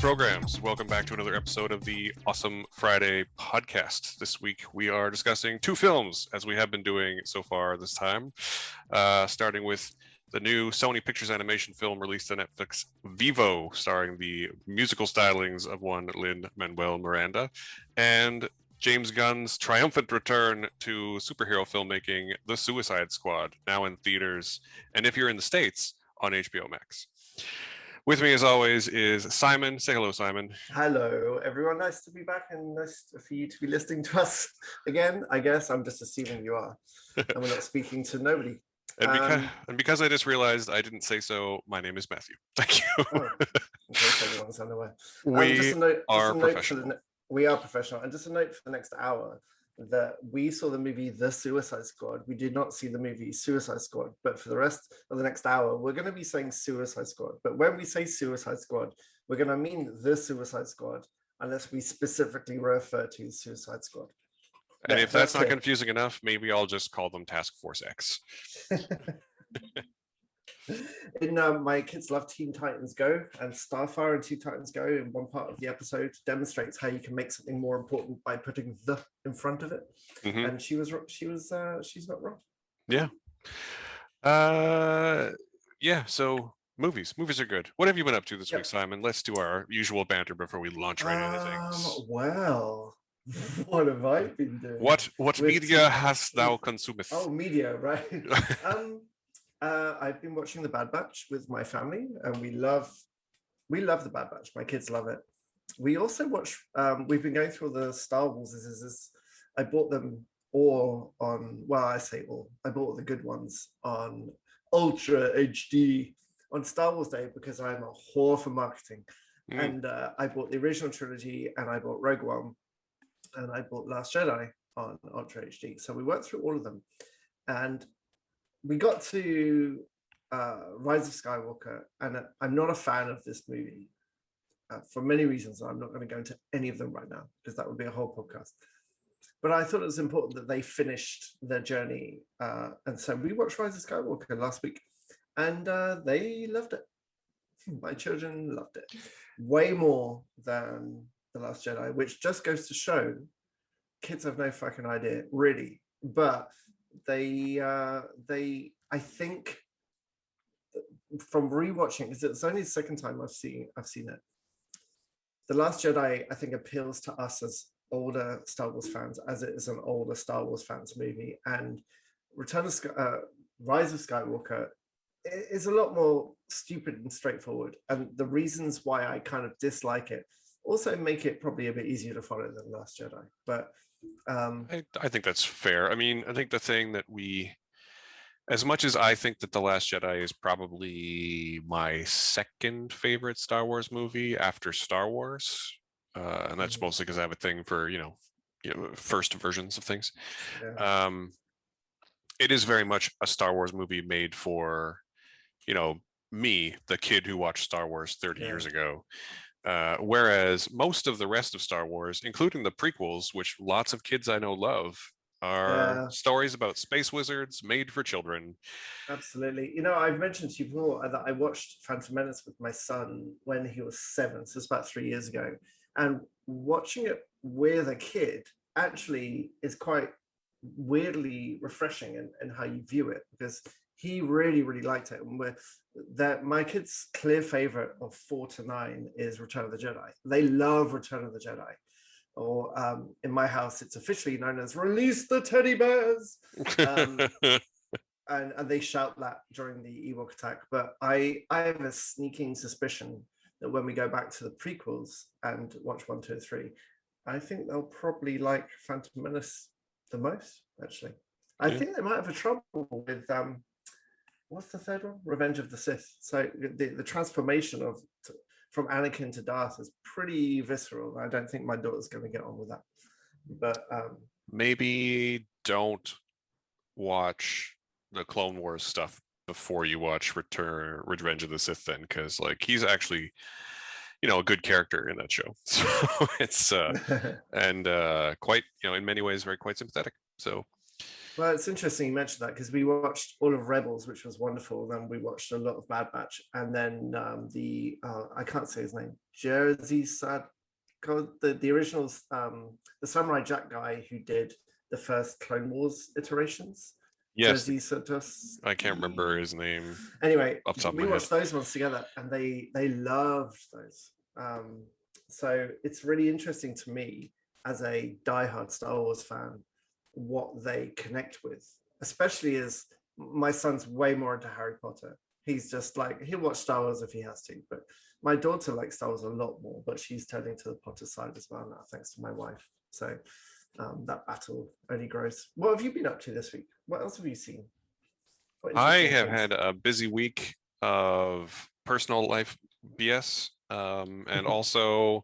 programs. Welcome back to another episode of the Awesome Friday podcast. This week we are discussing two films, as we have been doing so far this time, starting with the new Sony Pictures Animation film released on Netflix, Vivo, starring the musical stylings of one Lin-Manuel Miranda, and James Gunn's triumphant return to superhero filmmaking, The Suicide Squad, now in theaters, and if you're in the States, on HBO Max. With me, as always, is Simon. Say hello, Simon. Hello, everyone. Nice to be back and nice for you to be listening to us again. I guess I'm just assuming you are, and we're not speaking to nobody. And because I just realized I didn't say so, my name is Matthew. Thank you. In case everyone's unaware. We are professional. We are professional. And just a note for the next hour that we saw the movie The Suicide Squad. We did not see the movie Suicide Squad, but for the rest of the next hour, we're going to be saying Suicide Squad. But when we say Suicide Squad, we're going to mean The Suicide Squad, unless we specifically refer to Suicide Squad. And if that's not confusing enough, maybe I'll just call them Task Force X. My kids love Teen Titans Go, and Starfire and Teen Titans Go in one part of the episode demonstrates how you can make something more important by putting the in front of it. Mm-hmm. And she's not wrong. Yeah. So movies are good. What have you been up to this week, Simon? Let's do our usual banter before we launch right into things. Well, what have I been doing? What media hast thou consumed? Oh, media, right. I've been watching The Bad Batch with my family, and we love The Bad Batch. My kids love it. We also watch. We've been going through the Star Wars. I bought them all on. Well, I say all. I bought the good ones on Ultra HD on Star Wars Day because I'm a whore for marketing. And I bought the original trilogy, and I bought Rogue One, and I bought Last Jedi on Ultra HD. So we went through all of them, and we got to Rise of Skywalker, and I'm not a fan of this movie for many reasons. I'm not going to go into any of them right now because that would be a whole podcast. But I thought it was important that they finished their journey. And so we watched Rise of Skywalker last week, and they loved it. My children loved it way more than The Last Jedi, which just goes to show kids have no fucking idea, really. But I think from rewatching, because it's only the second time I've seen it. The Last Jedi, I think, appeals to us as older Star Wars fans, as it is an older Star Wars fans movie, and Rise of Skywalker is a lot more stupid and straightforward. And the reasons why I kind of dislike it also make it probably a bit easier to follow than Last Jedi, but. I think that's fair. I mean, I think the thing that as much as I think that The Last Jedi is probably my second favorite Star Wars movie after Star Wars, and that's mostly because I have a thing for first versions of things. Yeah. It is very much a Star Wars movie made for me, the kid who watched Star Wars 30 years ago. Whereas most of the rest of Star Wars, including the prequels, which lots of kids I know love, are stories about space wizards made for children. Absolutely. I've mentioned to you before that I watched Phantom Menace with my son when he was 7, so it's about 3 years ago. And watching it with a kid actually is quite weirdly refreshing in how you view it, because he really, really liked it. And my kids' clear favorite of 4 to 9 is Return of the Jedi. They love Return of the Jedi. Or in my house, it's officially known as Release the Teddy Bears. And they shout that during the Ewok attack. But I have a sneaking suspicion that when we go back to the prequels and watch 1, 2, and 3, I think they'll probably like Phantom Menace the most, actually. I think they might have a trouble with... what's the third one? Revenge of the Sith. So the transformation from Anakin to Darth is pretty visceral. I don't think my daughter's going to get on with that. But maybe don't watch the Clone Wars stuff before you watch Revenge of the Sith, then, because he's actually a good character in that show. So it's and quite in many ways quite sympathetic. So Well, it's interesting you mentioned that because we watched all of Rebels, which was wonderful. Then we watched a lot of Bad Batch, and then the I can't say his name, Jersey Sad, the original the Samurai Jack guy who did the first Clone Wars iterations. Yes, Jersey Santos. I can't remember his name Anyway, off the top of we my head. watched those ones together, and they loved those. So it's really interesting to me as a diehard Star Wars fan what they connect with, especially as my son's way more into Harry Potter. He's just like, he'll watch Star Wars if he has to, but my daughter likes Star Wars a lot more, but she's turning to the Potter side as well now, thanks to my wife. So that battle only grows. What have you been up to this week? What else have you seen? What I interesting have things? had a busy week of personal life BS, and also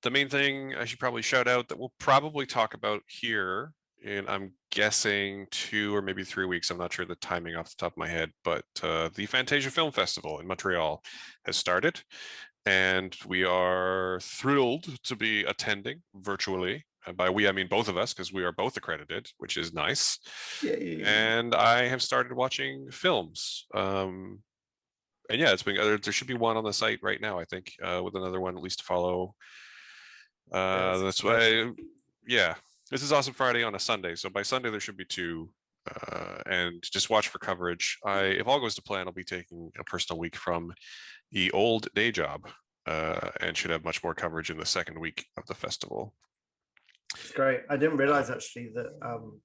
the main thing I should probably shout out that we'll probably talk about here in, I'm guessing, 2 or maybe 3 weeks. I'm not sure the timing off the top of my head, but the Fantasia Film Festival in Montreal has started, and we are thrilled to be attending virtually. And by we, I mean both of us, because we are both accredited, which is nice. Yay. And I have started watching films. And yeah, it's been there should be one on the site right now, I think, with another one at least to follow. Yeah, it's That's exciting. why, yeah, this is Awesome Friday on a Sunday, so by Sunday there should be two. And just watch for coverage. If all goes to plan, I'll be taking a personal week from the old day job, and should have much more coverage in the second week of the festival. It's great. I didn't Uh, realize actually that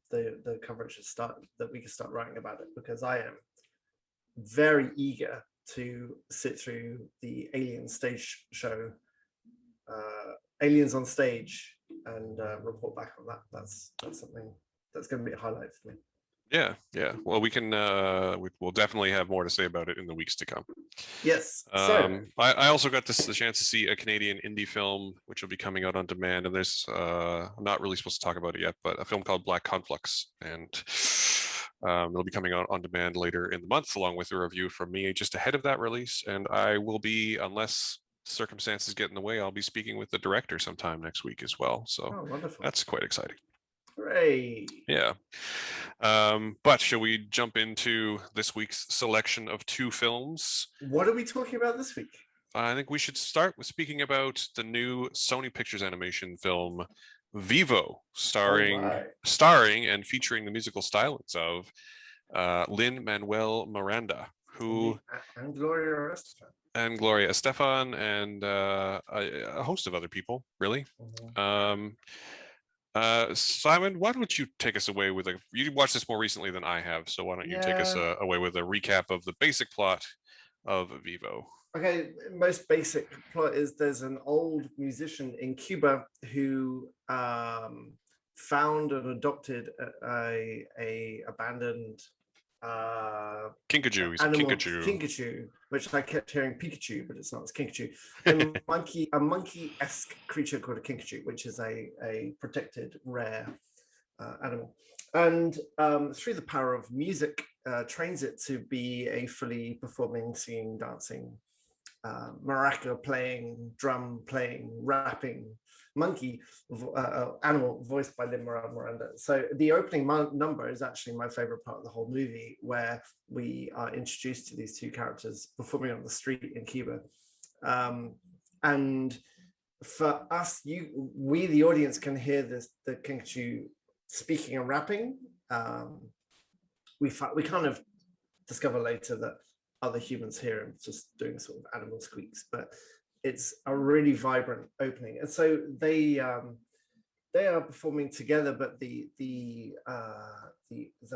the coverage has started, that we could start writing about it, because I am very eager to sit through the Alien stage show, Aliens on Stage, and report back on that. That's something that's going to be a highlight for me. yeah, yeah. Well, we'll definitely have more to say about it in the weeks to come. Yes. So I also got the chance to see a Canadian indie film, which will be coming out on demand. And I'm not really supposed to talk about it yet, but a film called Black Conflicts, and it'll be coming out on demand later in the month, along with a review from me just ahead of that release. And I will be, unless circumstances get in the way, I'll be speaking with the director sometime next week as well. So oh, wonderful. that's quite exciting. Hooray. Yeah. But shall we jump into this week's selection of two films? What are we talking about this week? I think we should start with speaking about the new Sony Pictures Animation film Vivo, starring and featuring the musical stylings of Lin-Manuel Miranda, and Gloria Estefan. and Gloria Estefan, and a host of other people, really. Mm-hmm. Simon, why don't you take us away with you watched this more recently than I have, so why don't you take us away with a recap of the basic plot of Vivo? Okay, most basic plot is there's an old musician in Cuba who found and adopted a abandoned Kinkajou. He's animal, a Kinkajou. Kinkajou, which I kept hearing Pikachu, but it's not. It's Kinkajou. A monkey-esque creature called a Kinkajou, which is a protected rare animal. And through the power of music, trains it to be a fully performing, singing, dancing, maraca playing, drum playing, rapping monkey animal voiced by Lin-Manuel Miranda. So the opening number is actually my favorite part of the whole movie, where we are introduced to these two characters performing on the street in Cuba. And for us, we the audience can hear the Kinkajou speaking and rapping. We kind of discover later that other humans hear him just doing sort of animal squeaks, but it's a really vibrant opening. And so they are performing together, but the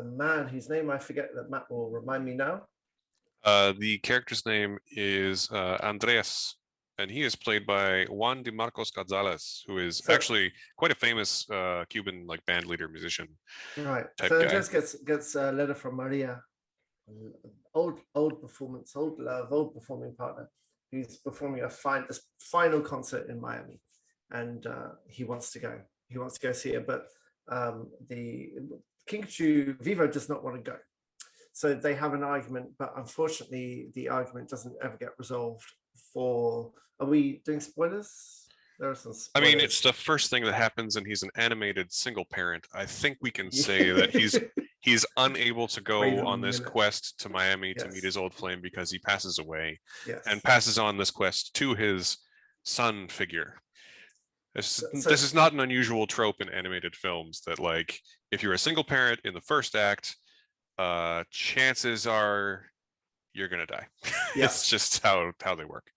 man whose name I forget, that Matt will remind me now. The character's name is Andres, and he is played by Juan de Marcos Gonzalez, who is actually quite a famous Cuban band leader, musician. Right. So Andres gets a letter from Maria, old performance, old love, old performing partner, who's performing a final concert in Miami, and he wants to go. He wants to go see her, but the Kinkajou Vivo does not want to go. So they have an argument, but unfortunately, the argument doesn't ever get resolved. Are we doing spoilers? There are some I mean, it's spoilers. the first thing that happens, and he's an animated single parent. I think we can say that he's unable to go on Cradling this in it. quest to Miami to meet Yes. his old flame because he passes away, and Yes. passes on this quest to his son figure. So This is not an unusual trope in animated films that, like, if you're a single parent in the first act, chances are you're gonna die. yeah. It's just how they work.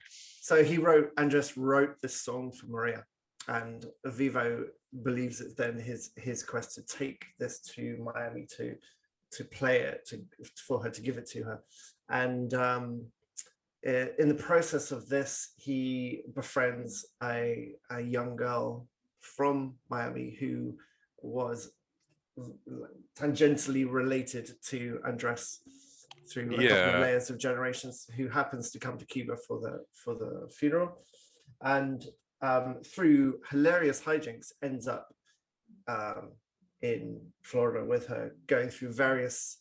So he wrote and just wrote this song for Maria, and Vivo believes it's then his quest to take this to Miami to play it for her to give it to her, and in the process of this, he befriends a young girl from Miami who was tangentially related to Andres through a couple of Yeah, layers of generations, who happens to come to Cuba for the funeral, and through hilarious hijinks ends up in Florida with her, going through various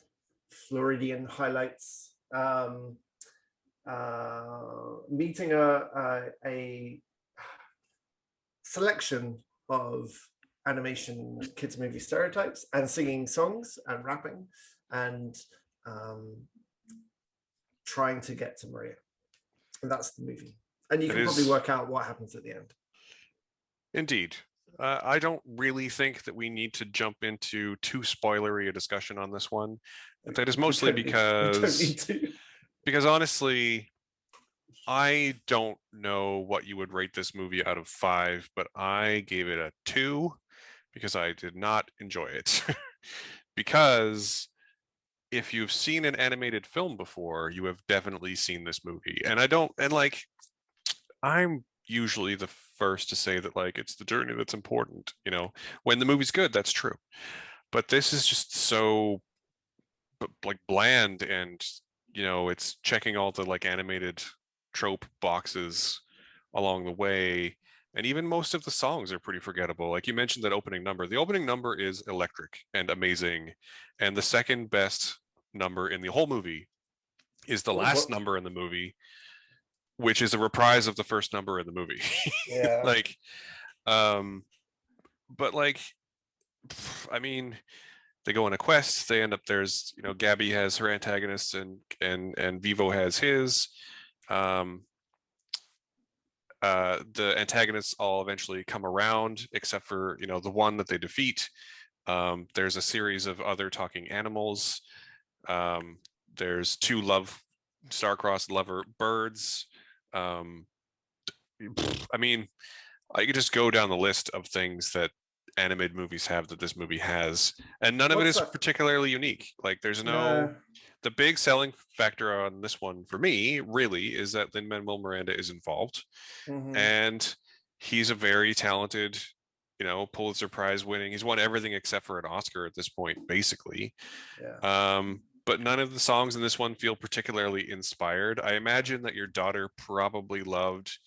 Floridian highlights, meeting a selection of animation kids movie stereotypes, and singing songs and rapping, and um, trying to get to Maria. And that's the movie. And you it can probably is work out what happens at the end. indeed. I don't really think that we need to jump into too spoilery a discussion on this one. That is mostly We don't need to. because honestly, I don't know what you would rate this movie out of 5, but I gave it a 2 because I did not enjoy it. Because if you've seen an animated film before, you have definitely seen this movie. And I don't, and like, I'm usually the first to say that, like, it's the journey that's important. When the movie's good, that's true. But this is just so like bland, and it's checking all the like animated trope boxes along the way. And even most of the songs are pretty forgettable. Like you mentioned, that opening number. The opening number is electric and amazing. And the second best number in the whole movie is the Oh, last what? number in the movie, which is a reprise of the first number in the movie. Yeah. Like, um, but like, I mean, they go on a quest. They end up, there's, Gabby has her antagonists, and Vivo has his. Um, the antagonists all eventually come around, except for the one that they defeat. There's a series of other talking animals. There's two star-crossed lover birds. Um, I mean, I could just go down the list of things that animated movies have that this movie has, and none of it What's is that? particularly unique. Like, there's no. No. The big selling factor on this one for me really is that Lin-Manuel Miranda is involved, Mm-hmm. and he's a very talented, Pulitzer Prize winning. He's won everything except for an Oscar at this point, basically. Yeah. But none of the songs in this one feel particularly inspired. I imagine that your daughter probably loved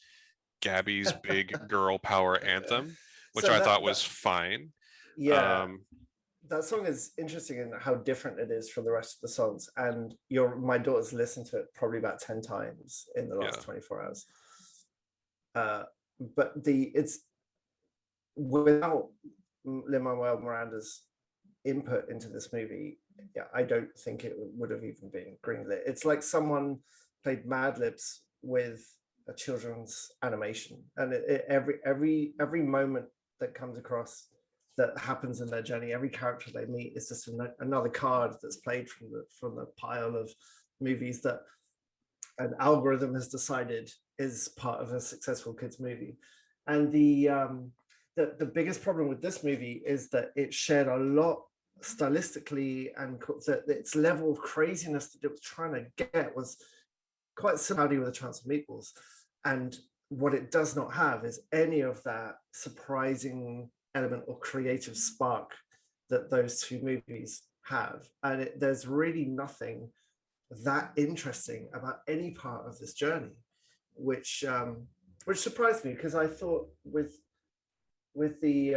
Gabby's big girl power anthem, which So I thought was that fine. yeah, Um, that song is interesting in how different it is from the rest of the songs. And my daughter's listened to it probably about 10 times in the yeah, last 24 hours. Uh, but it's without Lin-Manuel Miranda's input into this movie, yeah, I don't think it would have even been greenlit. It's like someone played Mad Libs with a children's animation, and every moment that comes across that happens in their journey, every character they meet is just another card that's played from the pile of movies that an algorithm has decided is part of a successful kids movie. And the biggest problem with this movie is that it shared a lot stylistically, and that its level of craziness that it was trying to get was quite similar with a Chance of Meatballs. And what it does not have is any of that surprising element or creative spark that those two movies have. And there's really nothing that interesting about any part of this journey, which surprised me, because I thought with the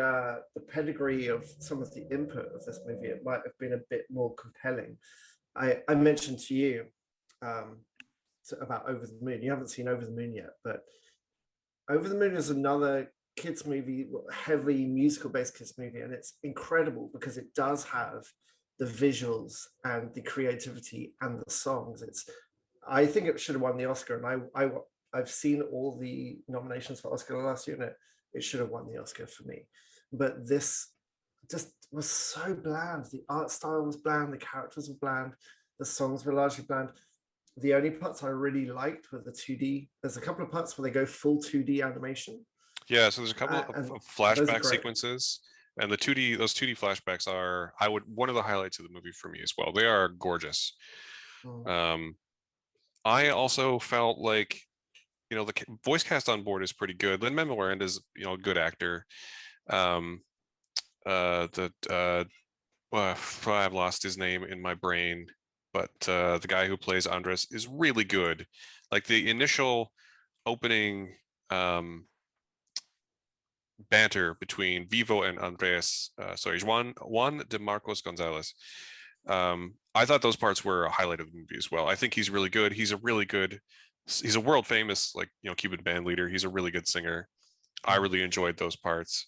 pedigree of some of the input of this movie, it might have been a bit more compelling. I mentioned to you about Over the Moon. You haven't seen Over the Moon yet, but Over the Moon is another kids movie, heavily musical based kids movie, and it's incredible because it does have the visuals and the creativity and the songs. I think it should have won the Oscar, and I've seen all the nominations for Oscar last year, and it should have won the Oscar for me. But this just was so bland. The art style was bland, the characters were bland, the songs were largely bland. The only parts I really liked were the 2D. There's a couple of parts where they go full 2D animation. Yeah, so there's a couple And of those are flashback great. sequences, and those 2D flashbacks are one of the highlights of the movie for me as well. They are gorgeous. Mm. Um, I also felt like the voice cast on board is pretty good. Lin-Manuel Miranda is a good actor. Um, the well, I've lost his name in my brain, but the guy who plays Andres is really good. Like the initial opening banter between Vivo and Andres, Juan de Marcos Gonzalez. I thought those parts were a highlight of the movie as well. I think he's really good. He's a world famous Cuban band leader. He's a really good singer. I really enjoyed those parts.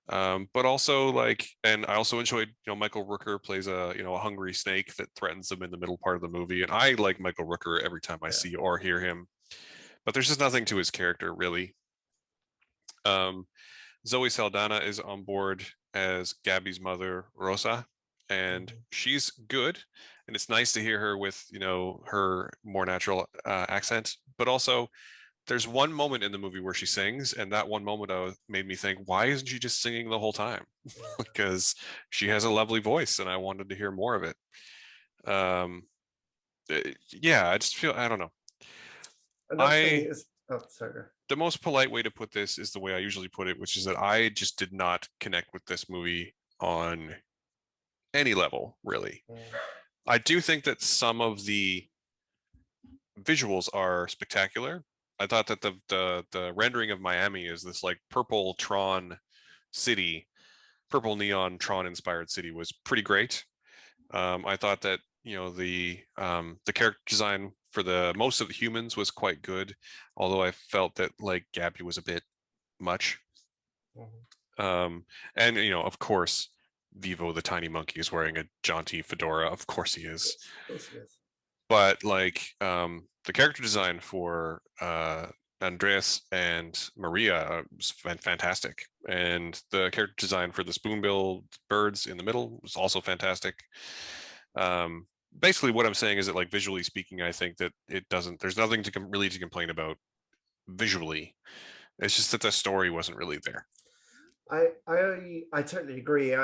But also and I also enjoyed, Michael Rooker plays a hungry snake that threatens him in the middle part of the movie. And I like Michael Rooker every time I see or hear him, but there's just nothing to his character really. Um, Zoe Saldana is on board as Gabby's mother, Rosa, and she's good. And it's nice to hear her with, her more natural accent. But also, there's one moment in the movie where she sings, and that one moment made me think, why isn't she just singing the whole time? Because she has a lovely voice, and I wanted to hear more of it. Yeah, I don't know. Another thing I is, oh, sorry. The most polite way to put this is the way I usually put it, which is that I just did not connect with this movie on any level, really. I do think that some of the visuals are spectacular. I thought that the rendering of Miami is this like purple Tron city, purple neon Tron inspired city was pretty great. I thought that the character design for the most of the humans was quite good, although I felt that like Gabby was a bit much. And of course, Vivo the tiny monkey is wearing a jaunty fedora. Of course he is. Yes, of course he is. But the character design for Andreas and Maria was fantastic, and the character design for the spoonbill birds in the middle was also fantastic. Basically, what I'm saying is that, like, visually speaking, I think that it doesn't. There's nothing to really to complain about visually. It's just that the story wasn't really there. I totally agree.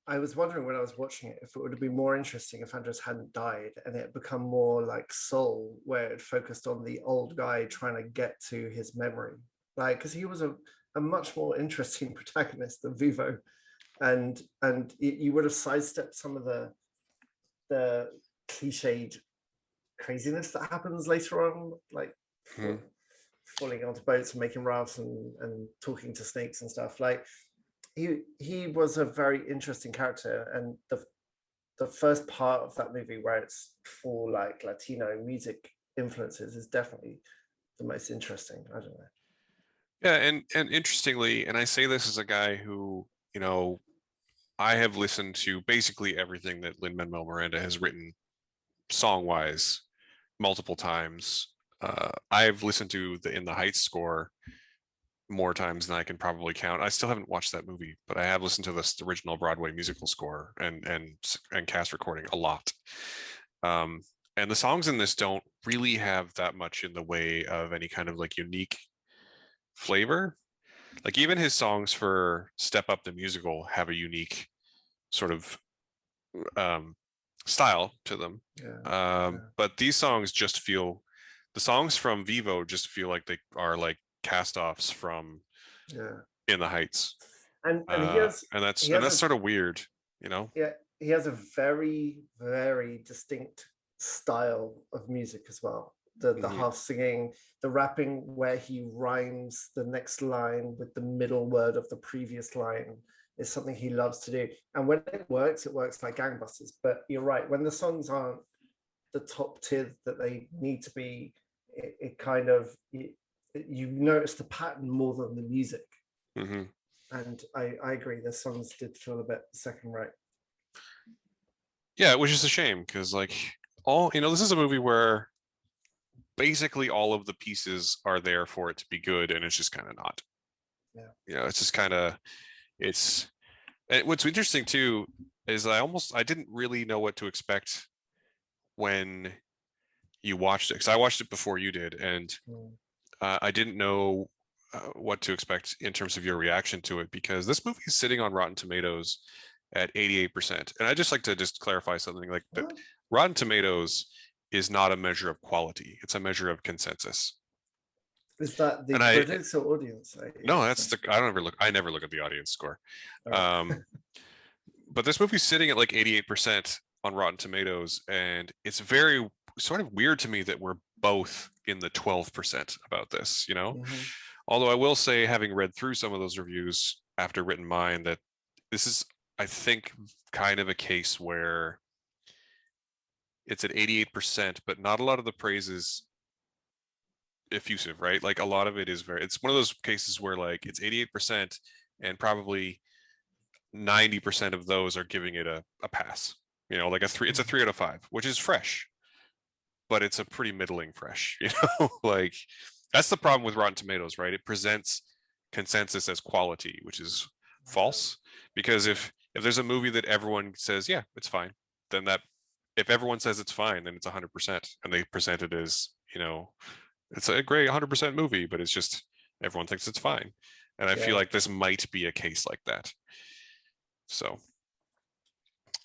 I was wondering when I was watching it if it would have been more interesting if Andres hadn't died and it had become more like Soul, where it focused on the old guy trying to get to his memory. Like, because he was a much more interesting protagonist than Vivo, and you would have sidestepped some of the cliched craziness that happens later on, like falling onto boats and making rafts and talking to snakes and stuff. Like, he was a very interesting character, and the first part of that movie where it's full like Latino music influences is definitely the most interesting. I don't know. Yeah, and interestingly, and I say this as a guy who, I have listened to basically everything that Lin-Manuel Miranda has written song-wise multiple times. I've listened to the In the Heights score more times than I can probably count. I still haven't watched that movie, but I have listened to the original Broadway musical score and cast recording a lot. Um, and the songs in this don't really have that much in the way of any kind of like unique flavor. Like even his songs for Step Up the Musical have a unique sort of style to them. But these songs just feel, the songs from Vivo just feel like they are like cast-offs from In the Heights. And that's sort of weird, Yeah, he has a very, very distinct style of music as well. The half singing, the rapping, where he rhymes the next line with the middle word of the previous line, is something he loves to do. And when it works like gangbusters. But you're right, when the songs aren't the top tier that they need to be, it kind of you notice the pattern more than the music. Mm-hmm. And I agree, the songs did feel a bit second rate. Yeah, which is a shame because like all this is a movie where basically all of the pieces are there for it to be good, and it's just kind of not. Yeah. It's just kind of it's. And what's interesting too is I didn't really know what to expect when you watched it because I watched it before you did, and Mm. I didn't know what to expect in terms of your reaction to it because this movie is sitting on Rotten Tomatoes at 88%. And I just like to just clarify something like that. What? Rotten Tomatoes is not a measure of quality; it's a measure of consensus. Is that the And I critics or audience? no, that's the I don't ever look. I never look at the audience score. All right. Um, but this movie's sitting at like 88% on Rotten Tomatoes, and it's very sort of weird to me that we're both in the 12% about this, Mm-hmm. Although I will say, having read through some of those reviews after written mine, that this is, I think, kind of a case where it's at 88%, but not a lot of the praise is effusive, right? Like a lot of it is it's one of those cases where like it's 88% and probably 90% of those are giving it a pass. Like it's a 3 out of 5, which is fresh, but it's a pretty middling fresh, like that's the problem with Rotten Tomatoes, right? It presents consensus as quality, which is false. Because if there's a movie that everyone says, yeah, it's fine, then that if everyone says it's fine, then it's 100%, and they present it as, it's a great 100% movie, but it's just everyone thinks it's fine. And I feel Yeah. like this might be a case like that. So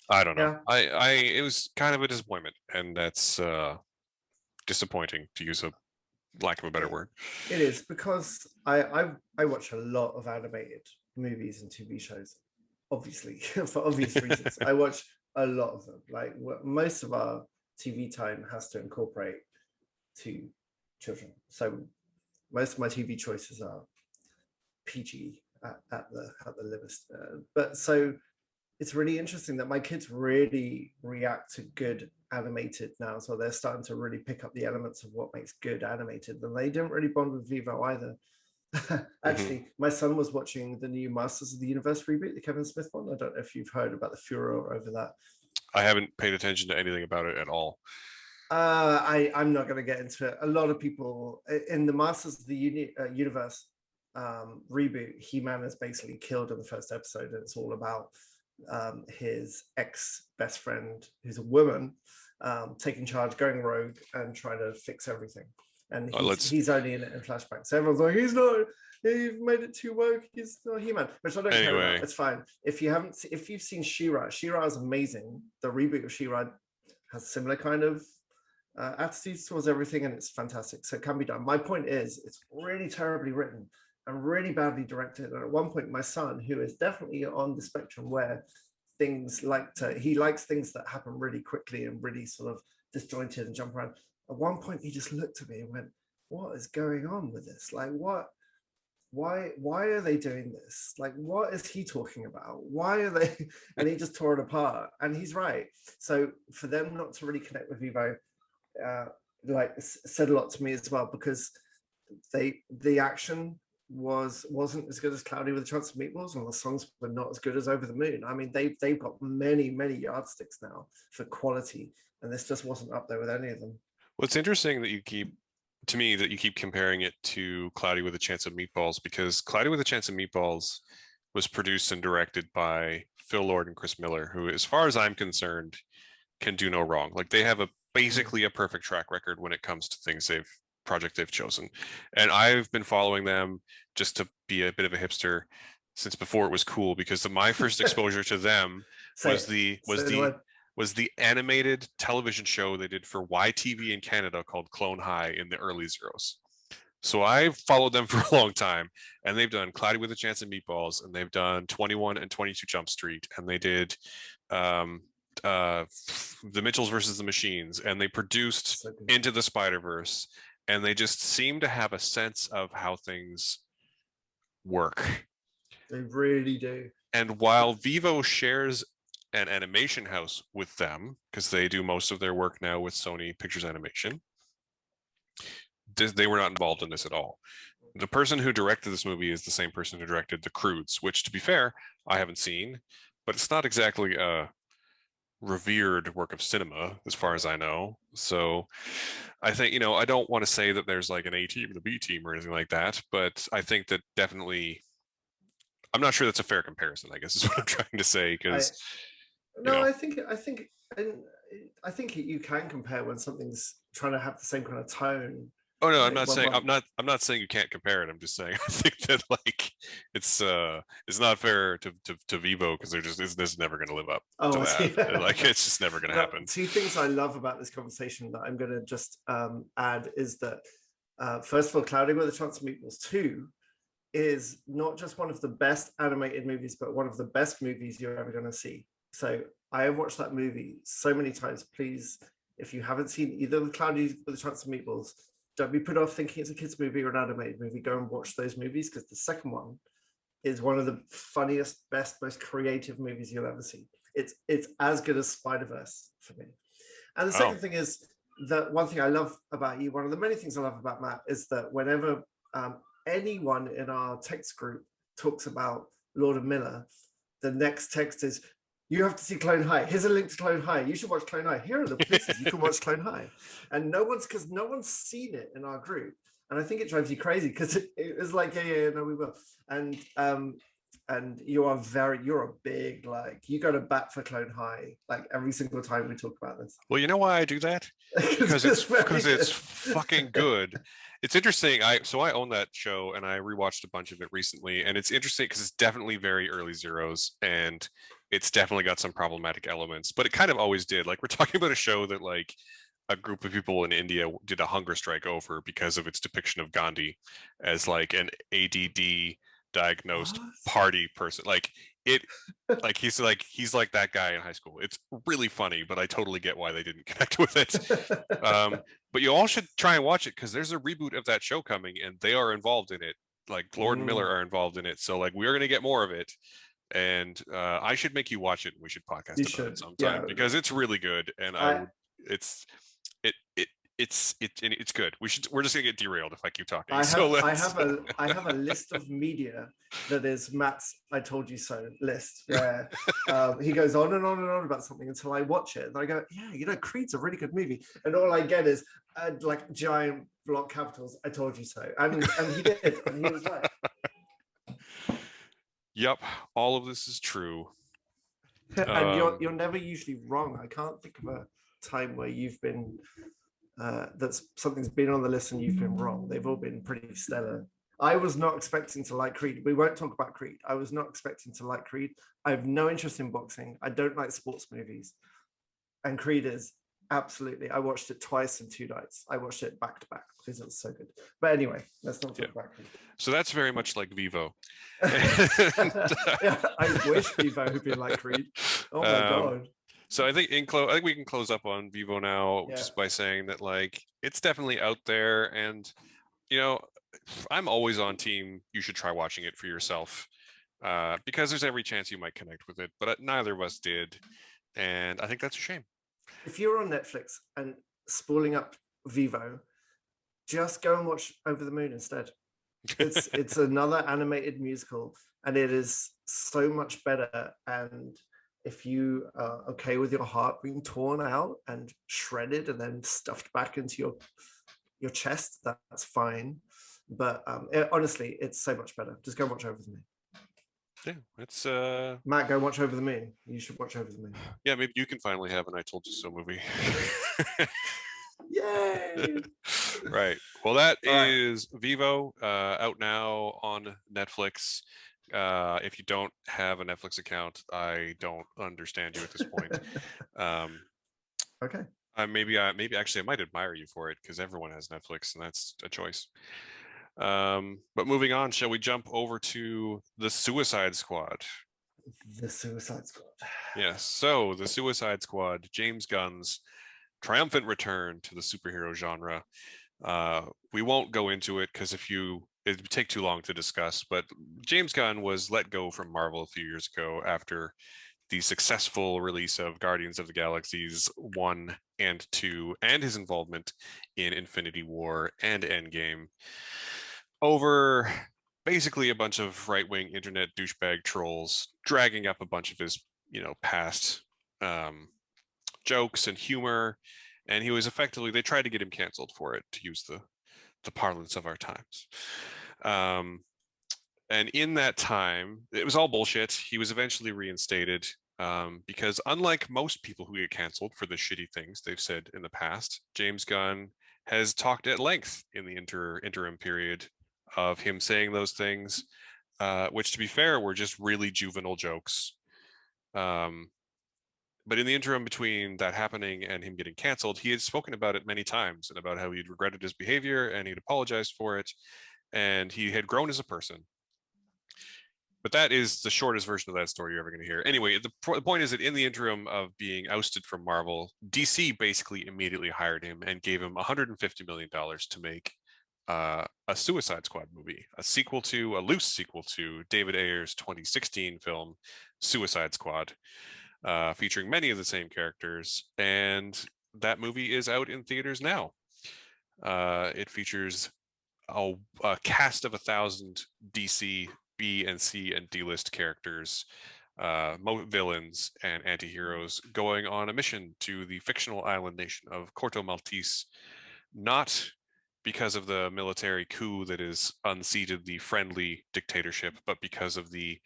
I don't know. Yeah. It was kind of a disappointment, and that's disappointing to use a lack of a better It, word. it is because I watch a lot of animated movies and TV shows, obviously for obvious reasons. I watch a lot of them. Like most of our TV time has to incorporate to children. So most of my TV choices are PG at the limits. But so it's really interesting that my kids really react to good animated now. So they're starting to really pick up the elements of what makes good animated. And they didn't really bond with Vivo either. Mm-hmm. Actually, my son was watching the new Masters of the Universe reboot, the Kevin Smith one. I don't know if you've heard about the furor over that. I haven't paid attention to anything about it at all. I'm not going to get into it. A lot of people in the Masters of the Universe reboot, He-Man is basically killed in the first episode, and it's all about his ex best friend, who's a woman, taking charge, going rogue, and trying to fix everything. And he's only in it in flashback. So everyone's like, he's not. You've made it too woke. He's not He-Man, which I don't care about. It's fine. If you've seen She-Ra, She-Ra is amazing. The reboot of She-Ra has similar kind of attitudes towards everything, and it's fantastic. So it can be done. My point is, it's really terribly written and really badly directed. And at one point, my son, who is definitely on the spectrum where he likes things that happen really quickly and really sort of disjointed and jump around. At one point, he just looked at me and went, "What is going on with this? Like, what? Why are they doing this? Like, what is he talking about? Why are they?" And he just tore it apart. And he's right. So for them not to really connect with Vivo, said a lot to me as well, because the action wasn't as good as Cloudy with a Chance of Meatballs, and the songs were not as good as Over the Moon. I mean, they've got many yardsticks now for quality, and this just wasn't up there with any of them. Well, it's interesting that you keep comparing it to Cloudy with a Chance of Meatballs, because Cloudy with a Chance of Meatballs was produced and directed by Phil Lord and Chris Miller, who, as far as I'm concerned, can do no wrong. Like they have basically a perfect track record when it comes to project they've chosen. And I've been following them just to be a bit of a hipster since before it was cool, because my first exposure to them was the animated television show they did for YTV in Canada called Clone High in the early zeros. So I've followed them for a long time, and they've done Cloudy with a Chance of Meatballs, and they've done 21 and 22 Jump Street, and they did the Mitchells versus the Machines, and they produced Into the Spider-Verse, and they just seem to have a sense of how things work. They really do. And while Vivo shares an animation house with them, because they do most of their work now with Sony Pictures Animation, they were not involved in this at all. The person who directed this movie is the same person who directed The Croods, which, to be fair, I haven't seen, but it's not exactly a revered work of cinema as far as I know. So I think, I don't want to say that there's like an A team and a B team or anything like that, but I think that definitely, I'm not sure that's a fair comparison, I guess is what I'm trying to say, I because, you no, know, and I think you can compare when something's trying to have the same kind of tone. oh no, I'm Like not when saying one, I'm not saying you can't compare it. I'm just saying I think that like it's not fair to Vivo because they're just this is never going to live up to oh, I that. see. Like it's just never going to No, happen. two things I love about this conversation that I'm going to just add is that first of all, Cloudy with a Chance of Meatballs 2 is not just one of the best animated movies, but one of the best movies you're ever going to see. So I have watched that movie so many times. Please, if you haven't seen either of the Cloudy with a Chance of Meatballs, don't be put off thinking it's a kids movie or an animated movie. Go and watch those movies because the second one is one of the funniest, best, most creative movies you'll ever see. It's as good as Spider-Verse for me. And the Oh, second thing is that one thing I love about you, one of the many things I love about Matt is that whenever anyone in our text group talks about Lord and Miller, the next text is, you have to see Clone High. Here's a link to Clone High. You should watch Clone High. Here are the places you can watch Clone High. And because no one's seen it in our group. And I think it drives you crazy because it was like, yeah, no, we will. And you're a big, like, you go to bat for Clone High like every single time we talk about this. well, you know why I do that? Because it's very Because it's good. fucking good. It's interesting. I own that show and I rewatched a bunch of it recently, and it's interesting because it's definitely very early zeros and it's definitely got some problematic elements, but it kind of always did. Like we're talking about a show that like a group of people in India did a hunger strike over because of its depiction of Gandhi as like an ADD diagnosed What? party person. It he's like that guy in high school. It's really funny, but I totally get why they didn't connect with it. But you all should try and watch it because there's a reboot of that show coming, and they are involved in it. Like Lord and Miller Mm, are involved in it, so like we're gonna get more of it. And I should make you watch it, and we should you podcast about it should. sometime Yeah. because it's really good. And I I would, it's it it it's good. We're just gonna get derailed if I keep talking. I So have I let's. have a I have a list of media that is Matt's "I told you so" list, where he goes on and on and on about something until I watch it, and I go, yeah, Creed's a really good movie, and all I get is like giant block capitals, "I told you so," and he did, and he was right. Yep, all of this is true. And Um, you're never usually wrong. I can't think of a time where you've been that's something's been on the list and you've been wrong. They've all been pretty stellar. I was not expecting to like Creed. We won't talk about Creed. I was not expecting to like Creed. I have no interest in boxing. I don't like sports movies. And Creed is absolutely. I watched it twice in 2 nights. I watched it back to back because it was so good. But anyway, let's not yeah. talk about Creed. So that's very much like Vivo. Yeah, I wish Vivo had been like Creed. Oh my um, god. so I think we can close up on Vivo now Yeah. just by saying that like it's definitely out there, and you know, I'm always on team. You should try watching it for yourself because there's every chance you might connect with it, but neither of us did, and I think that's a shame. If you're on Netflix and spooling up Vivo, just go and watch Over the Moon instead. It's another animated musical, and it is so much better. And if you are okay with your heart being torn out and shredded and then stuffed back into your chest, that's fine. But honestly, it's so much better. Just go and watch Over the Moon. Yeah, it's Matt, go watch Over the Moon. You should watch Over the Moon. yeah, maybe you can finally have an "I Told You So" movie. Yay! Right. Well, that All right. is Vivo, out now on Netflix. If you don't have a Netflix account, I don't understand you at this point. Um, Okay. maybe actually I might admire you for it because everyone has Netflix and that's a choice. But moving on, shall we jump over to the Suicide Squad? The Suicide Squad. Yes. So the Suicide Squad, James Gunn's triumphant return to the superhero genre. We won't go into it because it would take too long to discuss, but James Gunn was let go from Marvel a few years ago after the successful release of Guardians of the Galaxies 1 and 2 and his involvement in Infinity War and Endgame. over basically a bunch of right-wing internet douchebag trolls dragging up a bunch of his, past um, jokes and humor, and he was effectively they tried to get him canceled for it, to use the parlance of our times. Um, and in that time, it was all bullshit. He was eventually reinstated because, unlike most people who get canceled for the shitty things they've said in the past, James Gunn has talked at length in the interim period of him saying those things, which, to be fair, were just really juvenile jokes. But in the interim between that happening and him getting canceled, he had spoken about it many times and about how he'd regretted his behavior and he'd apologized for it, and he had grown as a person. But that is the shortest version of that story you're ever going to hear. Anyway, the point is that in the interim of being ousted from Marvel, DC basically immediately hired him and gave him $150 million to make a Suicide Squad movie, a loose sequel to David Ayer's 2016 film Suicide Squad, featuring many of the same characters. And that movie is out in theaters now. It features a cast of 1,000 DC B and C and D list characters, villains and anti-heroes going on a mission to the fictional island nation of Corto Maltese, not because of the military coup that has unseated the friendly dictatorship, but because of the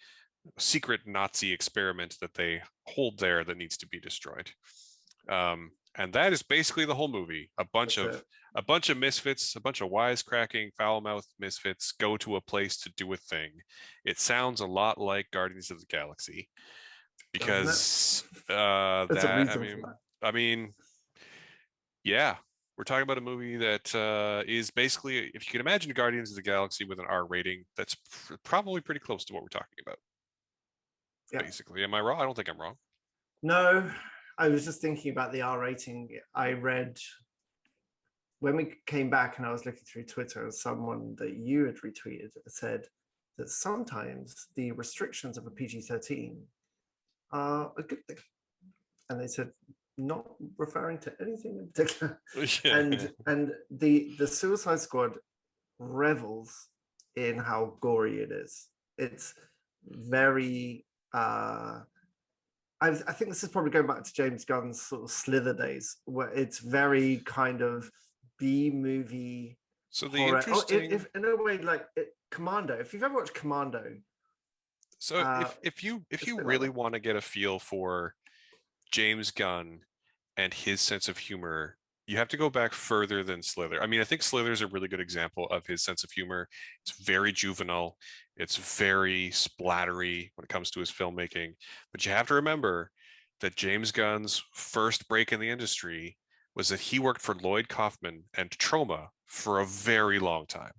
secret Nazi experiment that they hold there that needs to be destroyed. And that is basically the whole movie. A bunch of misfits, a bunch of wisecracking, foul-mouthed misfits go to a place to do a thing. It sounds a lot like Guardians of the Galaxy because There's a that reason for that. I mean, yeah, we're talking about a movie that is basically, if you can imagine Guardians of the Galaxy with an R rating, that's probably pretty close to what we're talking about. Yeah. Basically, am I wrong? I don't think I'm wrong. No, I was just thinking about the R rating. I read when we came back and I was looking through Twitter, someone that you had retweeted said that sometimes the restrictions of a PG-13 are a good thing. And they said, not referring to anything in particular. Yeah. And the Suicide Squad revels in how gory it is. It's very I think this is probably going back to James Gunn's sort of Slither days, where it's very kind of B movie So the horror. interesting If in a way like Commando. If you've ever watched Commando, So if it's a you bit like really that. want to get a feel for James Gunn and his sense of humor, you have to go back further than Slither. I mean, I think Slither is a really good example of his sense of humor. It's very juvenile, it's very splattery when it comes to his filmmaking. But you have to remember that James Gunn's first break in the industry was that he worked for Lloyd Kaufman and Troma for a very long time.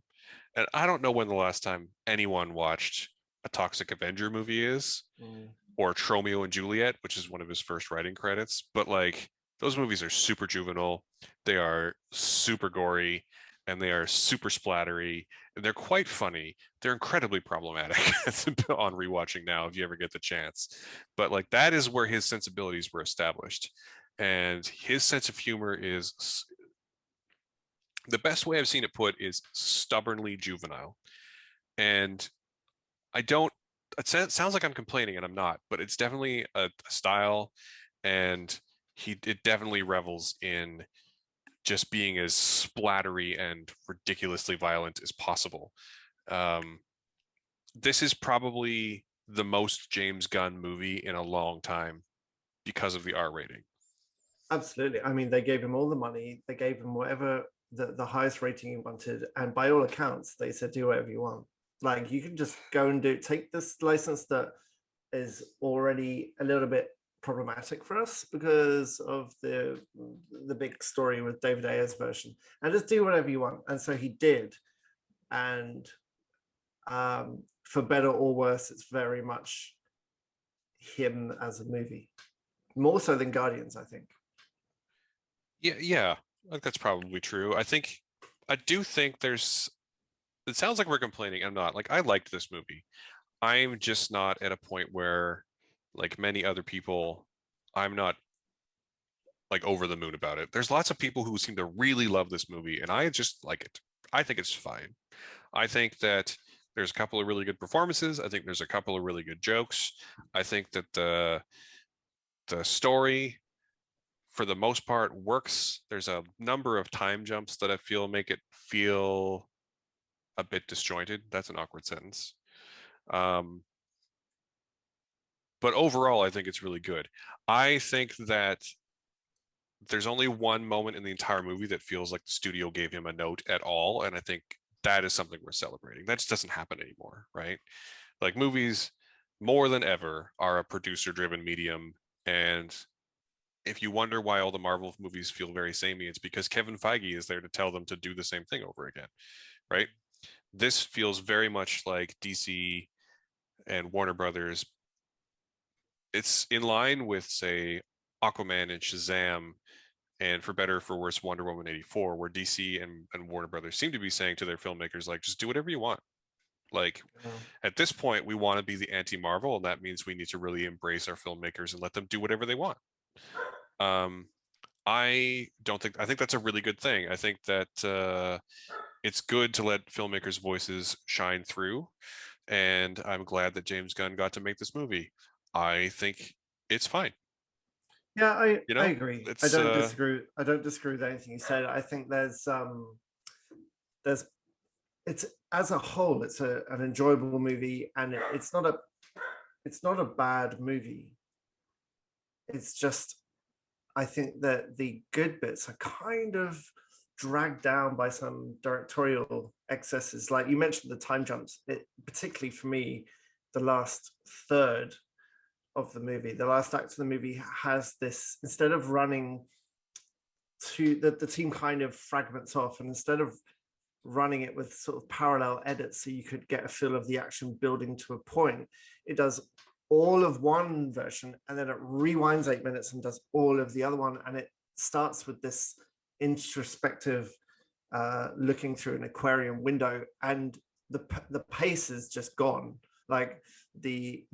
And I don't know when the last time anyone watched a Toxic Avenger movie is, Mm. or Tromeo and Juliet, which is one of his first writing credits. But like those movies are super juvenile, they are super gory, and they are super splattery, and they're quite funny. They're incredibly problematic on rewatching now if you ever get the chance. But like that is where his sensibilities were established. And his sense of humor is the best way I've seen it put is stubbornly juvenile. And I don't, sounds like I'm complaining and I'm not, but it's definitely a style, and it definitely revels in just being as splattery and ridiculously violent as possible. Um, this is probably the most James Gunn movie in a long time because of the R rating. Absolutely. I mean, they gave him all the money. They gave him whatever the highest rating he wanted, and by all accounts, they said do whatever you want. Like you can just go and take this license that is already a little bit problematic for us because of the big story with David Ayer's version, and just do whatever you want. And so he did, and for better or worse, it's very much him as a movie, more so than Guardians, I think. Yeah, yeah, like that's probably true. I do think it sounds like we're complaining. I'm not. Like I liked this movie. I'm just not at a point where, like many other people, I'm not like over the moon about it. There's lots of people who seem to really love this movie, and I just like it. I think it's fine. I think that there's a couple of really good performances. I think there's a couple of really good jokes. I think that the story for the most part works. There's a number of time jumps that I feel make it feel a bit disjointed. That's an awkward sentence. Um, but overall, I think it's really good. I think that there's only one moment in the entire movie that feels like the studio gave him a note at all, and I think that is something we're celebrating. That just doesn't happen anymore, right? Like movies, more than ever, are a producer-driven medium, and if you wonder why all the Marvel movies feel very samey, it's because Kevin Feige is there to tell them to do the same thing over again, right? This feels very much like DC and Warner Brothers. It's in line with, say, Aquaman and Shazam, and for better or for worse, Wonder Woman 84, where DC and Warner Brothers seem to be saying to their filmmakers, like, just do whatever you want. Like, Yeah. at this point, we want to be the anti-Marvel, and that means we need to really embrace our filmmakers and let them do whatever they want. Um, I don't think I think that's a really good thing. I think that it's good to let filmmakers' voices shine through, and I'm glad that James Gunn got to make this movie. I think it's fine. Yeah, You I know, agree. I it's don't disagree. I don't disagree with anything you said. I think there's it's as a whole, it's an enjoyable movie, and it's not a bad movie. It's just I think that the good bits are kind of dragged down by some directorial excesses. Like you mentioned, the time jumps. It particularly for me, the last third of the movie, the last act of the movie has this, instead of running to the team kind of fragments off, and instead of running it with sort of parallel edits so you could get a feel of the action building to a point, it does all of one version and then it rewinds 8 minutes and does all of the other one, and it starts with this introspective looking through an aquarium window, and the pace is just gone. Like the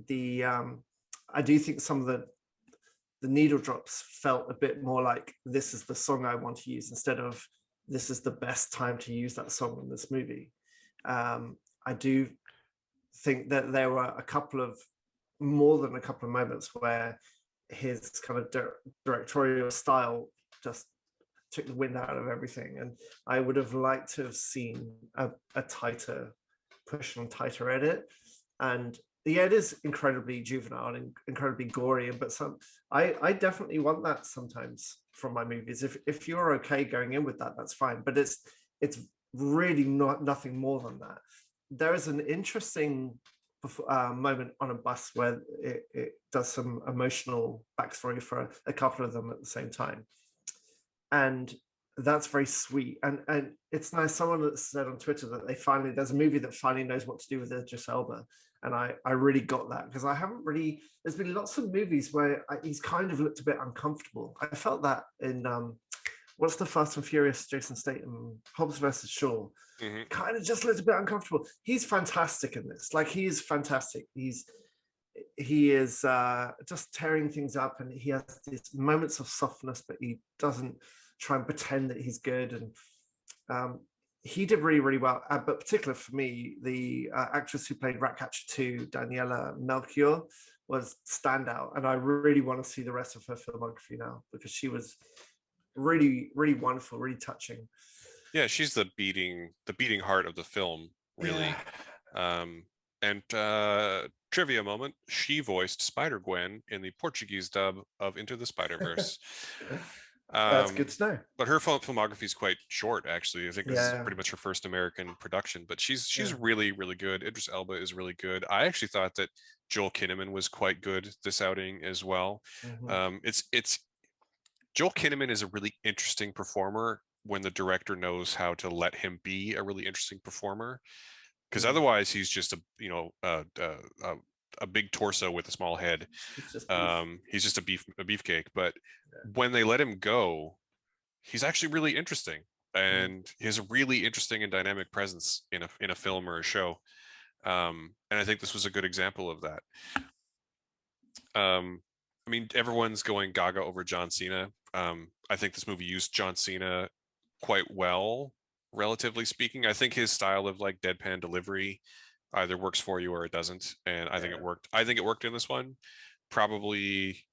I do think some of the needle drops felt a bit more like this is the song I want to use, instead of this is the best time to use that song in this movie. I do think that there were a couple of more than a couple of moments where his kind of directorial style just took the wind out of everything, and I would have liked to have seen a tighter push and tighter edit. And the ed is incredibly juvenile and incredibly gory, but I definitely want that sometimes from my movies. If you're okay going in with that, that's fine, but it's really not nothing more than that. There is an interesting moment on a bus where it does some emotional backstory for a couple of them at the same time, and that's very sweet. And it's nice. Someone said on Twitter that there's a movie that finally knows what to do with Idris Elba, and I really got that, because I haven't really. There's been lots of movies where he's kind of looked a bit uncomfortable. I felt that in what's the Fast and Furious Jason Statham, Hobbs versus Shaw. mm-hmm. Kind of just looked a bit uncomfortable. He's fantastic in this. Like, he is fantastic. He is just tearing things up, and he has these moments of softness, but he doesn't try and pretend that he's good. And he did really, really well. But particularly for me, the actress who played Ratcatcher 2, Daniela Melchior, was standout. And I really want to see the rest of her filmography now, because she was really, really wonderful, really touching. Yeah, she's the beating heart of the film, Yeah. really. And trivia moment, she voiced Spider-Gwen in the Portuguese dub of Into the Spider-Verse. That's good Um, to know. but her filmography is quite short, actually. I think this is Yeah. pretty much her first American production, but she's Yeah. really, really good. Idris Elba is really good. I actually thought that Joel Kinnaman was quite good this outing as well. Mm-hmm. It's Joel Kinnaman is a really interesting performer when the director knows how to let him be a really interesting performer, because Mm. otherwise he's just a big torso with a small head. It's just beef. He's just a beefcake. But Yeah. when they let him go, he's actually really interesting, Mm. and he has a really interesting and dynamic presence in a film or a show. And I think this was a good example of that. I mean, everyone's going gaga over John Cena. I think this movie used John Cena quite well, relatively speaking. I think his style of like deadpan delivery either works for you or it doesn't, and I think it Yeah, worked. I think it worked in this one. Probably,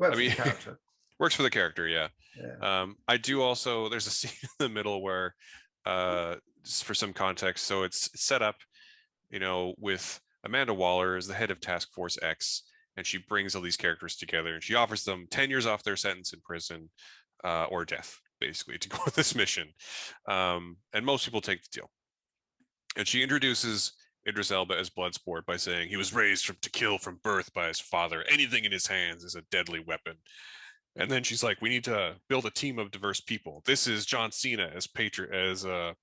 I works for the mean, character. works for the character, yeah. Yeah. I do also. There's a scene in the middle where, just for some context, so it's set up, with Amanda Waller as the head of Task Force X, and she brings all these characters together, and she offers them 10 years off their sentence in prison, or death, basically, to go on this mission. And most people take the deal. And she introduces Idris Elba as Bloodsport by saying he was raised to kill from birth by his father. Anything in his hands is a deadly weapon. And then she's like, "We need to build a team of diverse people. This is John Cena as Peacemaker.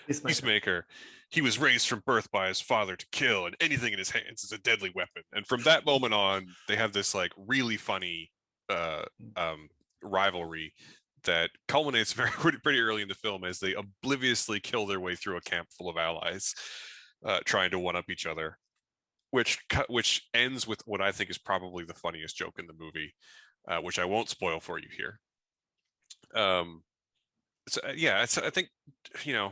Peacemaker. He was raised from birth by his father to kill, and anything in his hands is a deadly weapon." And from that moment on, they have this like really funny uh, um, rivalry that culminates pretty early in the film as they obliviously kill their way through a camp full of allies, trying to one up each other. Which ends with what I think is probably the funniest joke in the movie, which I won't spoil for you here. Um, yeah, I think I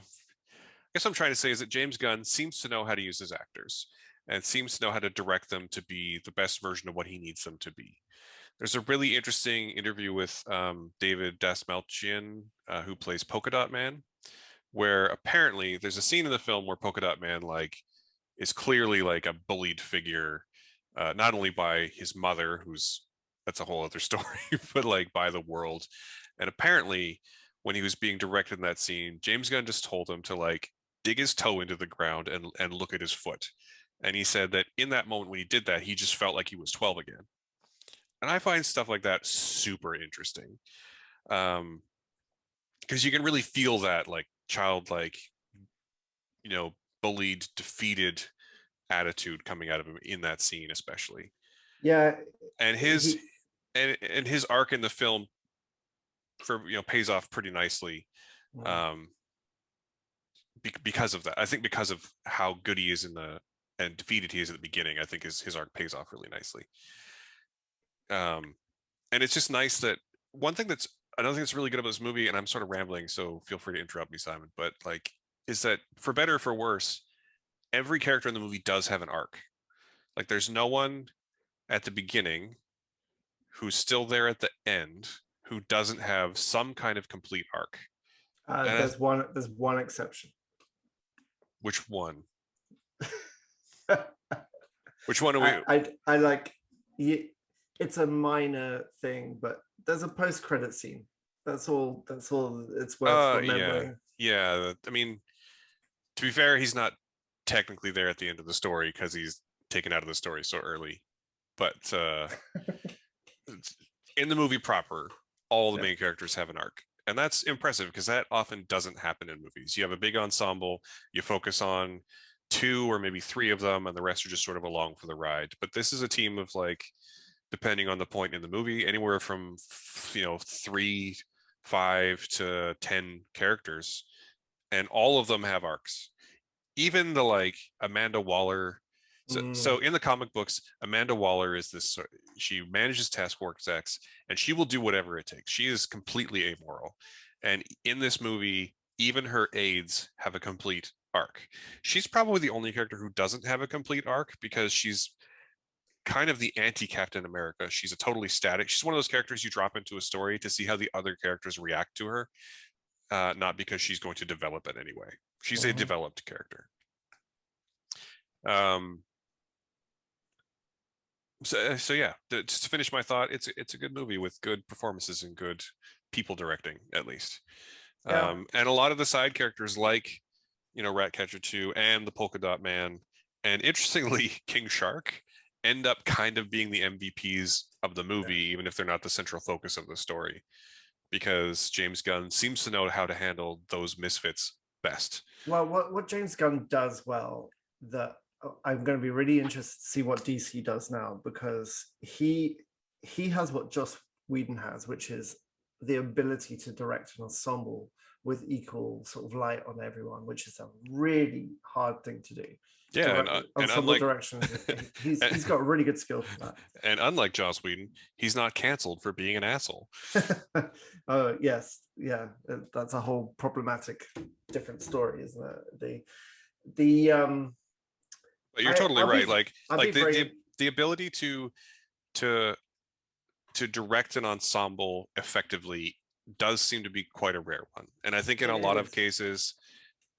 guess I'm trying to say is that James Gunn seems to know how to use his actors and seems to know how to direct them to be the best version of what he needs them to be. There's a really interesting interview with David Dasmalchian, who plays Polka Dot Man, where apparently there's a scene in the film where Polka Dot Man like is clearly like a bullied figure, not only by his mother, who's that's a whole other story, but like by the world. And apparently, when he was being directed in that scene, James Gunn just told him to like dig his toe into the ground and look at his foot. And he said that in that moment when he did that, he just felt like he was 12 again. And I find stuff like that super interesting, um, because you can really feel that like childlike, you know, bullied, defeated attitude coming out of him in that scene, especially. Yeah, And his he. and his arc in the film for pays off pretty nicely, Mm. um, because of that. I think because of how good he is in the and defeated he is at the beginning. I think his arc pays off really nicely. Um, and it's just nice that one thing that's another thing that's really good about this movie, and I'm sort of rambling, so feel free to interrupt me, Simon. But like, is that for better or for worse, every character in the movie does have an arc. Like, there's no one at the beginning who's still there at the end who doesn't have some kind of complete arc. And There's one. There's one exception. which one? I, Which one are we? I like. It's a minor thing, but there's a post-credit scene. That's all. That's all. It's worth Yeah, remembering. yeah. I mean, to be fair, he's not technically there at the end of the story because he's taken out of the story so early. But in the movie proper, all the Yeah. main characters have an arc. And that's impressive because that often doesn't happen in movies. You have a big ensemble, you focus on two or maybe three of them, and the rest are just sort of along for the ride. But this is a team of like, depending on the point in the movie, anywhere from 3, 5 to 10 characters, and all of them have arcs. Even the like Amanda Waller. So Mm. in the comic books, Amanda Waller is this. She manages Task Force X, and she will do whatever it takes. She is completely amoral, and in this movie, even her aides have a complete arc. She's probably the only character who doesn't have a complete arc because she's kind of the anti-Captain America. She's a totally static. She's one of those characters you drop into a story to see how the other characters react to her, not because she's going to develop it anyway. She's a Mhm. developed character. Um, so yeah, just to finish my thought, it's a good movie with good performances and good people directing, at least. Yeah. And a lot of the side characters, like Ratcatcher 2 and the Polka Dot Man, and interestingly, King Shark, end up kind of being the MVPs of the Yeah. movie, even if they're not the central focus of the story, because James Gunn seems to know how to handle those misfits best. Well, what James Gunn does well, that I'm going to be really interested to see what DC does now, because he has what Joss Whedon has, which is the ability to direct an ensemble with equal sort of light on everyone, which is a really hard thing to do. Yeah, Direct and ensemble unlike directions, he's got a really good skill for that. and unlike Joss Whedon, he's not canceled for being an asshole. Oh yes, yeah, that's a whole problematic, different story, isn't it? The But you're totally I'll be right. Like I'll be like very the ability to direct an ensemble effectively does seem to be quite a rare one. And I think in it a lot of is. cases,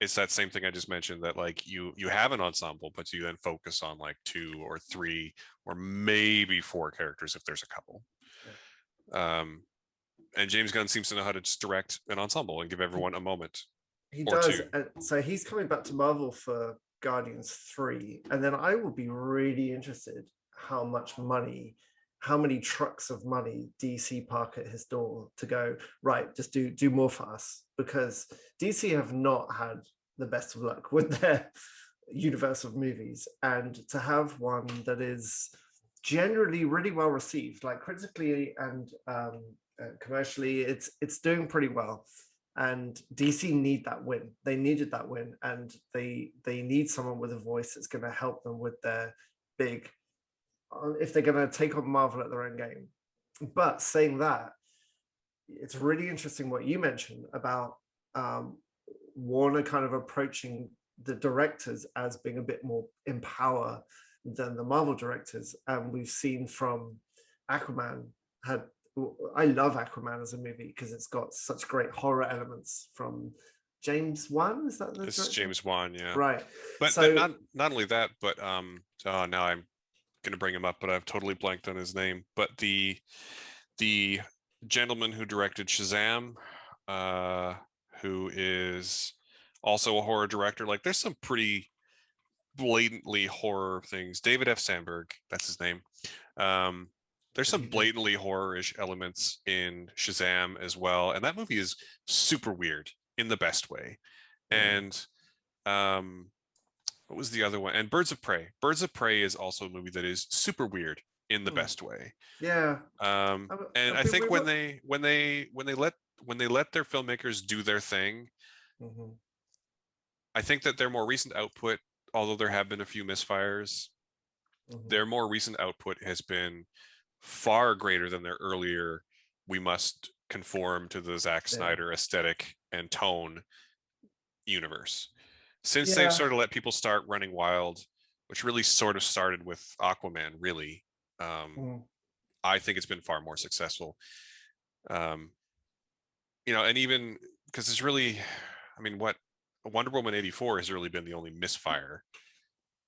it's that same thing I just mentioned, that like you have an ensemble, but you then focus on like two or three or maybe four characters if there's a couple. Yeah. Um, and James Gunn seems to know how to just direct an ensemble and give everyone a moment He or does. two. So he's coming back to Marvel for Guardians 3. And then I will be really interested how much money, how many trucks of money DC park at his door to go, right, just do more for us. Because DC have not had the best of luck with their universe of movies. And to have one that is generally really well received, like critically and commercially, it's doing pretty well, and DC need that win. They needed that win, and they need someone with a voice that's going to help them with their big. If they're going to take on Marvel at their own game. But saying that, it's really interesting what you mentioned about Warner kind of approaching the directors as being a bit more in power than the Marvel directors, and we've seen from Aquaman had I love Aquaman as a movie because it's got such great horror elements from James Wan. Is that the It's director? James Wan, yeah. Right. But So not only that, but oh, now I'm gonna bring him up, but I've totally blanked on his name. But the gentleman who directed Shazam, uh, who is also a horror director. Like, there's some pretty blatantly horror things. David F. Sandberg, that's his name. Um, there's did some he do? blatantly horror-ish elements in Shazam as well, and that movie is super weird in the best way. Mm. And um, what was the other one? And Birds of Prey. Birds of Prey is also a movie that is super weird in the Mm. best way. Yeah. And I think We, when they let their filmmakers do their thing, mm-hmm. I think that their more recent output, although there have been a few misfires, Mm-hmm. their more recent output has been far greater than their earlier. We must conform to the Zack Yeah. Snyder aesthetic and tone universe. Since they've Yeah. sort of let people start running wild, which really sort of started with Aquaman, really, um, Mm. I think it's been far more successful. Um, and even because it's really, I mean, what Wonder Woman 84 has really been the only misfire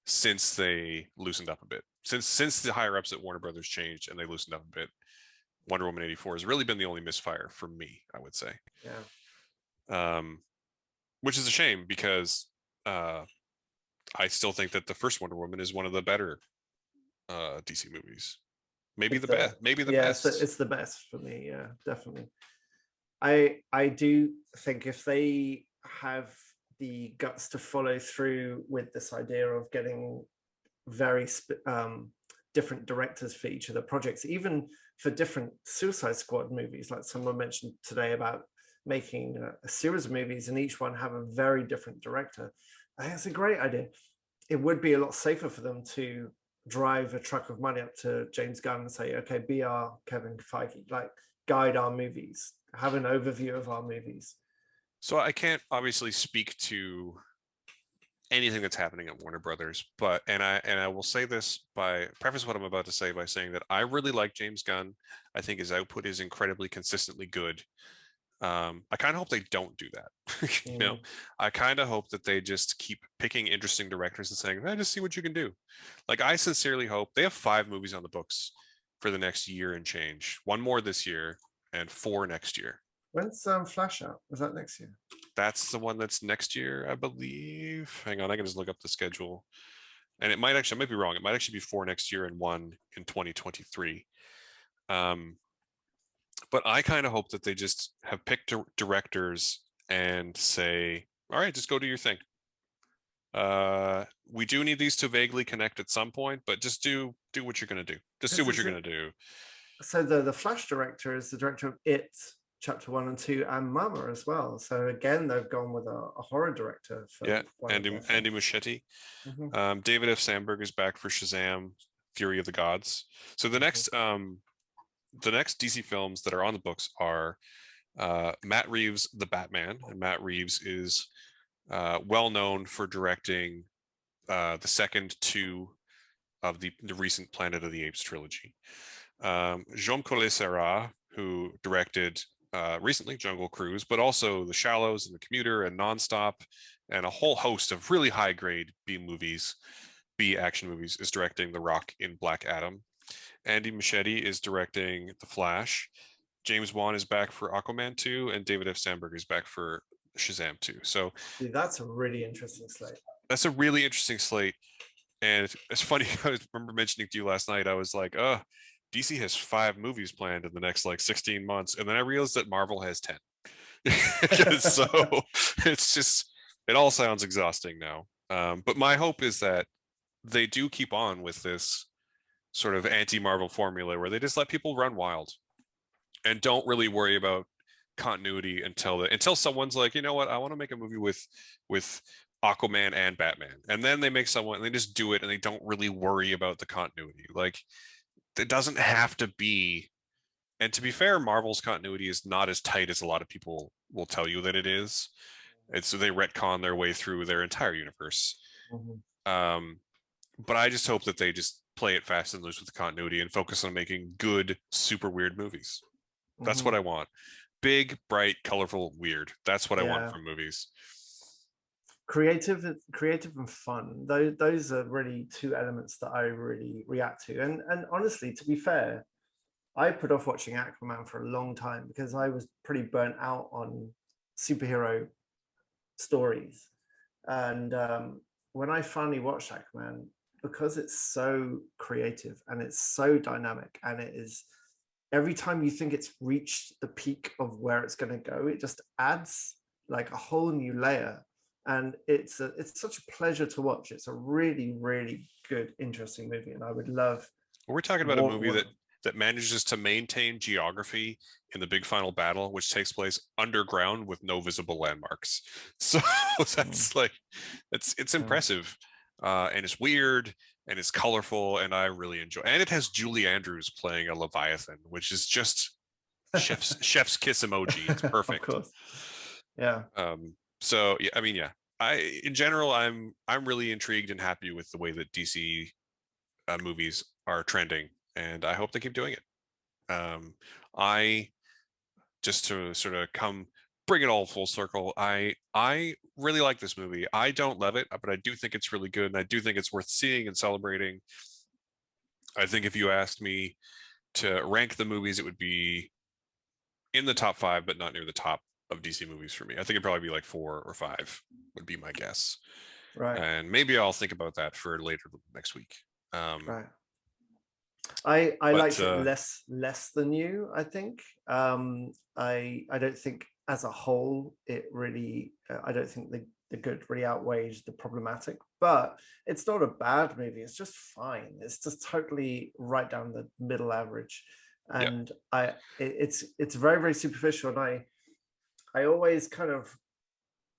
since they loosened up a bit. Since the higher ups at Warner Brothers changed and they loosened up a bit, Wonder Woman 84 has really been the only misfire for me, I would say. Yeah. Um, which is a shame because uh, I still think that the first Wonder Woman is one of the better DC movies. Maybe It's the the best. Maybe the yeah, best. it's the best for me. Yeah, definitely. I do think if they have the guts to follow through with this idea of getting very different directors for each of the projects, even for different Suicide Squad movies, like someone mentioned today about making a series of movies and each one have a very different director. I think it's a great idea. It would be a lot safer for them to drive a truck of money up to James Gunn and say, okay, be our Kevin Feige, like guide our movies, have an overview of our movies. So I can't obviously speak to anything that's happening at Warner Brothers, but and I will say this by preface what I'm about to say by saying that I really like James Gunn. I think his output is incredibly consistently good. I kind of hope they don't do that. Mm. I kind of hope that they just keep picking interesting directors and saying, just see what you can do. Like, I sincerely hope they have 5 movies on the books for the next year and change. One more this year and 4 next year. When's Flash out? Was that next year? That's the one that's next year, I believe. Hang on, I can just look up the schedule. And I might be wrong. It might actually be 4 next year and 1 in 2023. But I kind of hope that they just have picked directors and say, all right, just go do your thing. We do need these to vaguely connect at some point, but just do what you're going to do. Just do what you're going to do. So the Flash director is the director of It Chapter 1 and 2 and Mama as well. So again, they've gone with a horror director Yeah, for one of Andy their Andy films. Muschietti. Mhm, David F. Sandberg is back for Shazam, Fury of the Gods. So mhm. the next DC films that are on the books are Matt Reeves' The Batman, and Matt Reeves is well known for directing the second two of the recent Planet of the Apes trilogy. Jean Collet-Serra, who directed recently Jungle Cruise, but also The Shallows and The Commuter and Nonstop, and a whole host of really high grade B movies, B action movies, is directing The Rock in Black Adam. Andy Muschietti is directing The Flash. James Wan is back for Aquaman 2, and David F. Sandberg is back for Shazam 2. So See, that's a really interesting slate. that's a really interesting slate. And it's funny, I remember mentioning to you last night, I was like, DC has 5 movies planned in the next like 16 months. And then I realized that Marvel has 10. So it's just, it all sounds exhausting now. But my hope is that they do keep on with this sort of anti-Marvel formula where they just let people run wild and don't really worry about continuity until someone's like, you know what, I want to make a movie with Aquaman and Batman, and then they make someone and they just do it and they don't really worry about the continuity. Like it doesn't have to be. And to be fair, Marvel's continuity is not as tight as a lot of people will tell you that it is. It's so they retcon their way through their entire universe. Mhm, Um, but I just hope that they just play it fast and loose with the continuity and focus on making good, super weird movies. That's what mhm. I want. Big, bright, colorful, weird. That's what I want Yeah, from movies. creative and fun. Those are really two elements that I really react to. And honestly, to be fair, I put off watching Aquaman for a long time because I was pretty burnt out on superhero stories. And when I finally watched Aquaman, because it's so creative and it's so dynamic, and it is every time you think it's reached the peak of where it's going to go, it just adds like a whole new layer. And it's such a pleasure to watch. It's a really, really good, interesting movie, and I would love We're talking about a more. movie that manages to maintain geography in the big final battle, which takes place underground with no visible landmarks. So Mm, that's like it's yeah. impressive. And it's weird and it's colorful and I really enjoy. And it has Julie Andrews playing a Leviathan, which is just chef's kiss emoji. It's Of perfect. course. Yeah. So yeah, I mean, yeah. I in general, I'm really intrigued and happy with the way that DC movies are trending, and I hope they keep doing it. I just to sort of come bring it all full circle. I really like this movie. I don't love it, but I do think it's really good, and I do think it's worth seeing and celebrating. I think if you asked me to rank the movies, it would be in the top 5, but not near the top of DC movies for me. I think it'd probably be like 4 or 5 would be my guess. Right. And maybe I'll think about that for later next week. Right. I But liked it less than you, I think. I don't think as a whole it really I don't think the good really outweighs the problematic, but it's not a bad movie. It's just fine. It's just totally right down the middle average. yeah, And it's very, very superficial. And I always kind of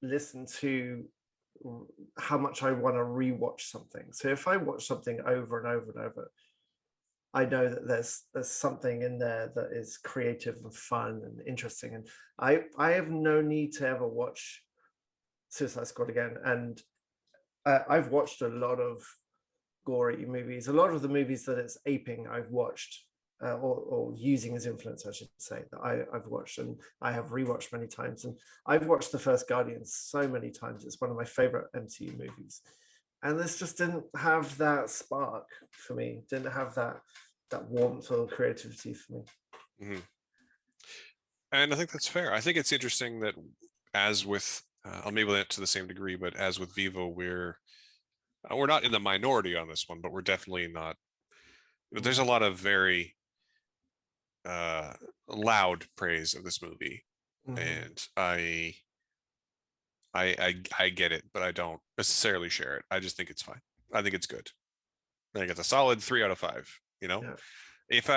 listen to how much I want to rewatch something. So if I watch something over and over and over, I know that there's something in there that is creative and fun and interesting. And I have no need to ever watch Suicide Squad again. And I've watched a lot of gory movies. A lot of the movies that it's aping, I've watched. Or using as influence, I should say, that I've watched and I have rewatched many times. And I've watched the first Guardians so many times. It's one of my favorite MCU movies. And this just didn't have that spark for me. Didn't have that warmth or creativity for me. mhm. And I think that's fair. I think it's interesting that, as with, maybe not to the same degree, but as with Vivo, we're not in the minority on this one, but we're definitely not. There's a Mm, lot of very uh, loud praise of this movie, mhm. and I get it, but I don't necessarily share it. I just think it's fine. I think it's good. I think it's a solid 3 out of 5. You know, Yeah. if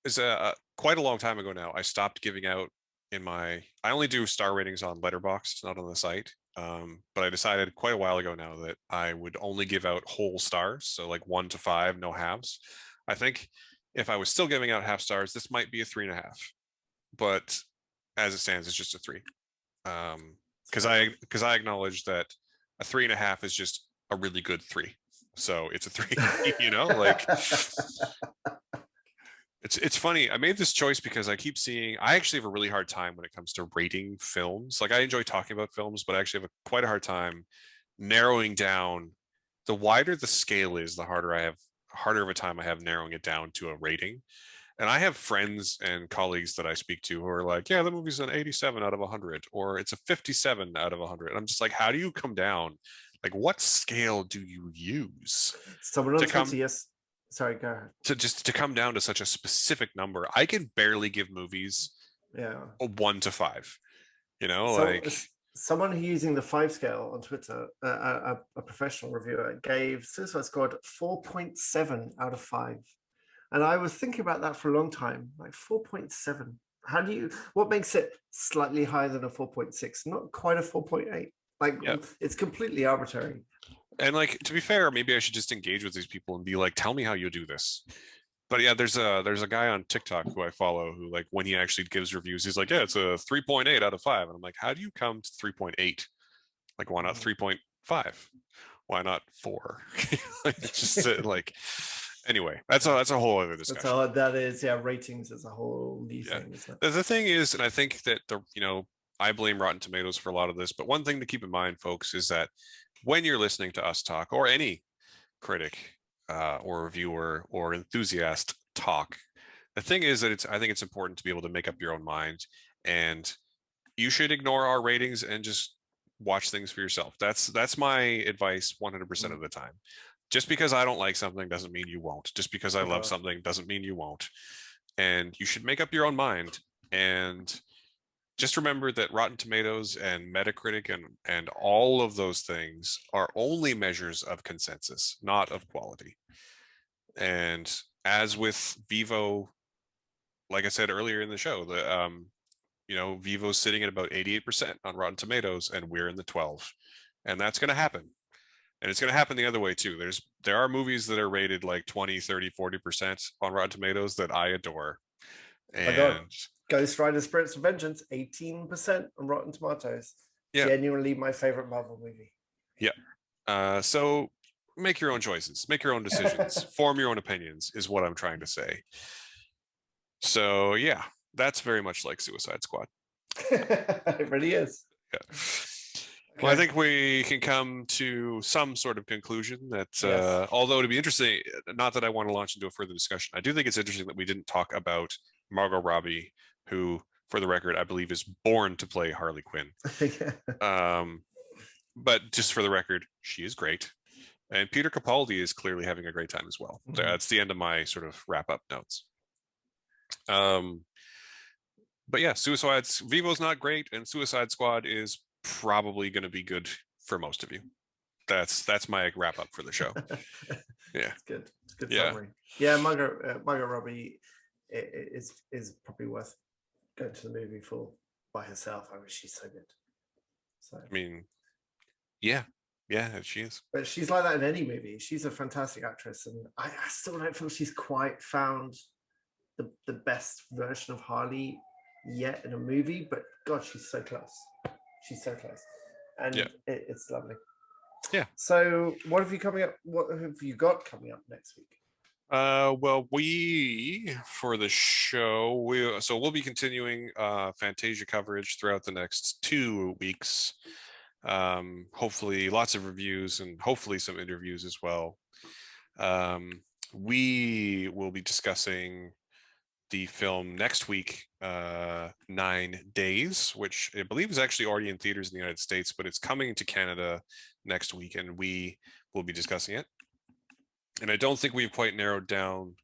it's a quite a long time ago now, I stopped giving out in my. I only do star ratings on Letterboxd, not on the site. But I decided quite a while ago now that I would only give out whole stars, so like 1 to 5, no halves. I think if I was still giving out half stars, this might be a 3.5. But as it stands, it's just a 3. Because I acknowledge that a 3.5 is just a really good 3. So it's a 3. Like it's funny. I made this choice because I keep seeing. I actually have a really hard time when it comes to rating films. Like I enjoy talking about films, but I actually have quite a hard time narrowing down. The wider the scale is, the harder of a time I have narrowing it down to a rating. And I have friends and colleagues that I speak to who are like, yeah, the movie's an 87 out of 100, or it's a 57 out of 100. And I'm just like, how do you come down? Like, what scale do you use Someone to on Twitter, come yes. Sorry, go ahead. to come down to such a specific number? I can barely give movies Yeah. a 1 to 5. So Like someone using the 5 scale on Twitter, a professional reviewer, gave Suicide Squad 4.7 out of 5. And I was thinking about that for a long time, like 4.7. What makes it slightly higher than a 4.6? Not quite a 4.8. Like, yeah. It's completely arbitrary. And like, to be fair, maybe I should just engage with these people and be like, tell me how you do this. But yeah, there's a guy on TikTok who I follow who, like, when he actually gives reviews, he's like, yeah, it's a 3.8 out of 5. And I'm like, how do you come to 3.8? Like, why not 3.5? Why not 4? It's just like, anyway, that's a whole other discussion. That's how that is. Yeah, ratings as a whole new Yeah. thing, isn't it? The thing is, and I think that I blame Rotten Tomatoes for a lot of this, but one thing to keep in mind, folks, is that when you're listening to us talk, or any critic or reviewer or enthusiast talk, the thing is that I think it's important to be able to make up your own mind, and you should ignore our ratings and just watch things for yourself. That's my advice 100% of the time. Just because I don't like something doesn't mean you won't. Just because I love something doesn't mean you won't. And you should make up your own mind. And just remember that Rotten Tomatoes and Metacritic and all of those things are only measures of consensus, not of quality. And as with Vivo, like I said earlier in the show, Vivo's sitting at about 88% on Rotten Tomatoes, and we're in the 12. And that's going to happen. And it's going to happen the other way too. There are movies that are rated like 20, 30, 40% on Rotten Tomatoes that I adore. And Ghost Rider Spirits of Vengeance, 18% on Rotten Tomatoes. Yeah. Genuinely my favorite Marvel movie. Yeah. So make your own choices, make your own decisions, form your own opinions, is what I'm trying to say. So yeah, that's very much like Suicide Squad. It really is. Yeah. Okay. Well, I think we can come to some sort of conclusion that, yes. Although it'd be interesting, not that I want to launch into a further discussion, I do think it's interesting that we didn't talk about Margot Robbie, who, for the record, I believe is born to play Harley Quinn. But just for the record, she is great. And Peter Capaldi is clearly having a great time as well. Mm-hmm. That's the end of my sort of wrap-up notes. But yeah, Vivo's not great, and Suicide Squad is probably going to be good for most of you. That's my wrap up for the show. Yeah, it's good. It's good summary. Yeah, Margot Robbie is probably worth going to the movie for by herself. I mean, she's so good. So I mean, yeah, she is. But she's like that in any movie. She's a fantastic actress, and I still don't feel she's quite found the best version of Harley yet in a movie. But God, she's so close. She's so close, and yeah. It's lovely. Yeah. So, what have you got coming up next week? Well, for the show, we'll be continuing Fantasia coverage throughout the next 2 weeks. Hopefully, lots of reviews and hopefully some interviews as well. We will be discussing the film next week, 9 Days, which I believe is actually already in theaters in the United States, but it's coming to Canada next week, and we will be discussing it. And I don't think we've quite narrowed down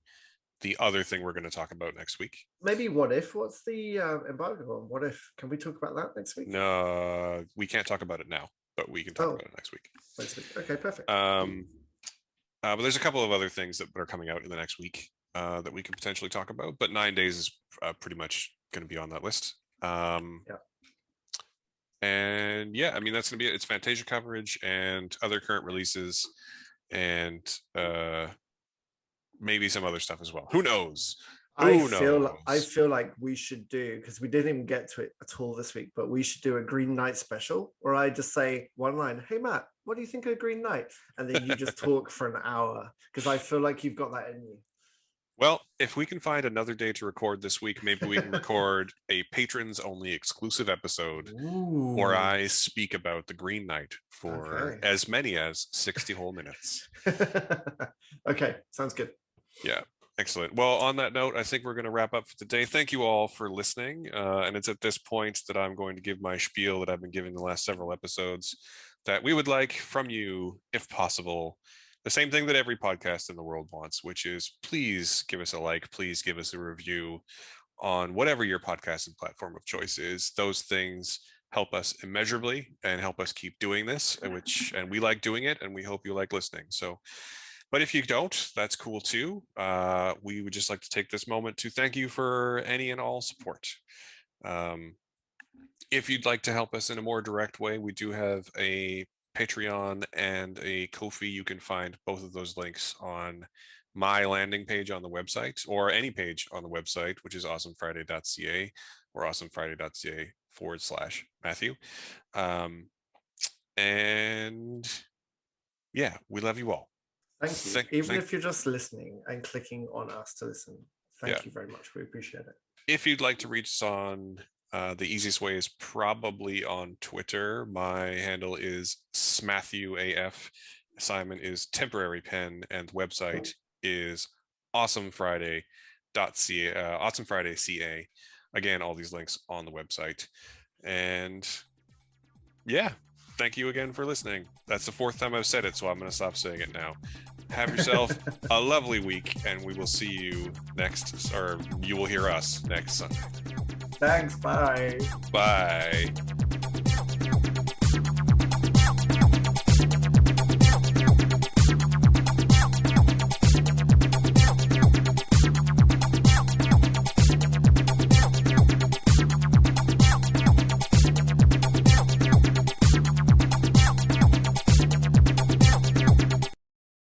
the other thing we're going to talk about next week. Maybe What If? What's the embargo on What If? Can we talk about that next week? No, we can't talk about it now, but we can talk about it next week. Next week. Okay, perfect. But there's a couple of other things that are coming out in the next week. that we can potentially talk about, but 9 Days is pretty much going to be on that list. Yeah. And yeah, I mean, that's going to be it. It's Fantasia coverage and other current releases, and maybe some other stuff as well. Who knows? Who knows? I feel like we should do, because we didn't even get to it at all this week, but we should do a Green Knight special where I just say one line, "Hey Matt, what do you think of Green Knight?" And then you just talk for an hour, because I feel like you've got that in you. Well, if we can find another day to record this week, maybe we can record a patrons only exclusive episode where I speak about the Green Knight for as many as 60 whole minutes. Okay, sounds good. Yeah, excellent. Well, on that note, I think we're going to wrap up for today. Thank you all for listening. And it's at this point that I'm going to give my spiel that I've been giving the last several episodes, that we would like from you, if possible, the same thing that every podcast in the world wants, which is please give us a like, please give us a review on whatever your podcasting platform of choice is. Those things help us immeasurably and help us keep doing this, and we like doing it, and we hope you like listening. So, but if you don't, that's cool too. We would just like to take this moment to thank you for any and all support. If you'd like to help us in a more direct way, we do have a Patreon and a Ko-fi. You can find both of those links on my landing page on the website, or any page on the website, which is awesomefriday.ca or awesomefriday.ca/Matthew. And yeah, we love you all. Thank you. Even if you're just listening and clicking on us to listen, thank you very much. We appreciate it. If you'd like to reach us on, the easiest way is probably on Twitter. My handle is SmatthewAF. Simon is Temporary Pen, and the website is awesomefriday.ca. Awesomefridayca. Again, all these links on the website. And yeah, thank you again for listening. That's the 4th time I've said it, so I'm going to stop saying it now. Have yourself a lovely week, and we will see you next, or you will hear us next Sunday. Thanks. Bye. Bye.